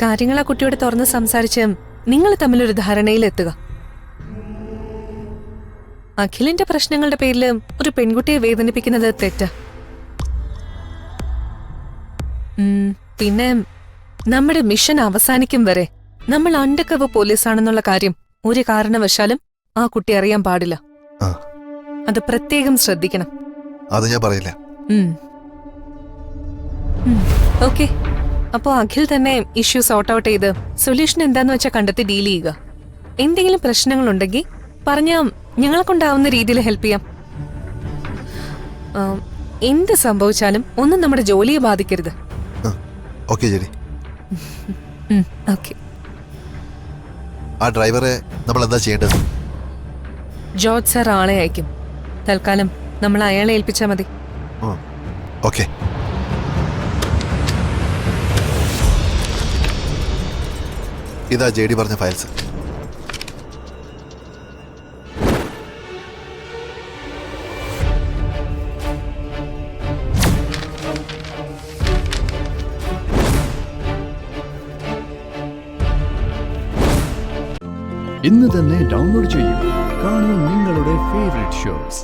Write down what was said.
കാര്യങ്ങൾ ആ കുട്ടിയോട് തുറന്ന് സംസാരിച്ച് നിങ്ങൾ തമ്മിലൊരു ധാരണയിലെത്തുക. അഖിലിന്റെ പ്രശ്നങ്ങളുടെ പേരിൽ ഒരു പെൺകുട്ടിയെ വേദനിപ്പിക്കുന്നത് തെറ്റാ. പിന്നെ നമ്മുടെ മിഷൻ അവസാനിക്കും വരെ നമ്മൾ അണ്ടർകവർ പോലീസാണെന്നുള്ള കാര്യം ഒരു കാരണവശാലും ആ കുട്ടി അറിയാൻ പാടില്ല. അത് പ്രത്യേകം ശ്രദ്ധിക്കണം. അത് ഞാൻ പറയില്ല. ഓക്കെ, അപ്പോ അഖിൽ തന്നെ ഇഷ്യൂ സോർട്ട് ഔട്ട് ചെയ്ത് സൊല്യൂഷൻ എന്താന്ന് വെച്ചാൽ കണ്ടെത്തി ഡീൽ ചെയ്യുക. എന്തെങ്കിലും പ്രശ്നങ്ങളുണ്ടെങ്കിൽ പറഞ്ഞാ ഞങ്ങളെ കൊണ്ടാവുന്ന രീതിയിൽ ഹെൽപ്പ് ചെയ്യാം. എന്ത് സംഭവിച്ചാലും ഒന്നും നമ്മുടെ ജോലിയെ ബാധിക്കരുത്. Okay Jerry. ഓക്കെ. ആ ഡ്രൈവറെ നമ്മൾ എന്താ ചെയ്യേണ്ടത്? ജോർജ് സാർ ആളെ അയക്കും. തൽക്കാലം നമ്മൾ അയാളെ ഏൽപ്പിച്ചാൽ മതി. ഓക്കെ. ഇതാ ജെഡി പറഞ്ഞ ഫയൽസ്. ഇന്ന് തന്നെ ഡൗൺലോഡ് ചെയ്യൂ. കാണൂ നിങ്ങളുടെ ഫേവറേറ്റ് ഷോസ്.